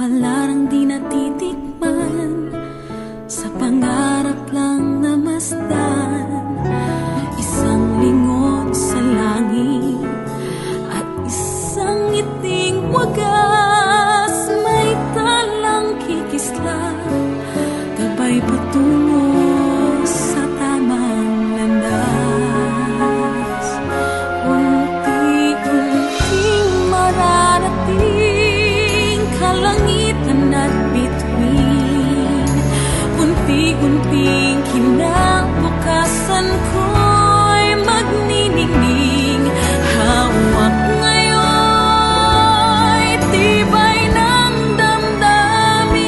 Kapalarang di natitikman, sa pangarap lang namasdan. Isang lingon sa langit at isang ngiting wagas, may talang kikislap, gabay patungo sa tamang landas. Unti-unting mararating kalangitan at bituin, unti-unting kinabukasan ko'y magniningning. Hawak ngayon'y tibay ng damdamin,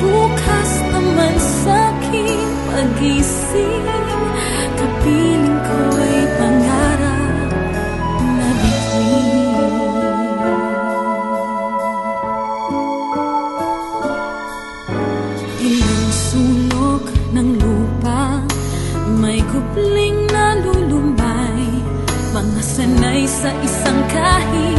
bukas naman sa'king pag-ising, kapiling ko'y pangarap na bituin. Ilang sulok ng lupa, may kupling na lulumbay, mga sanay sa isang kahig.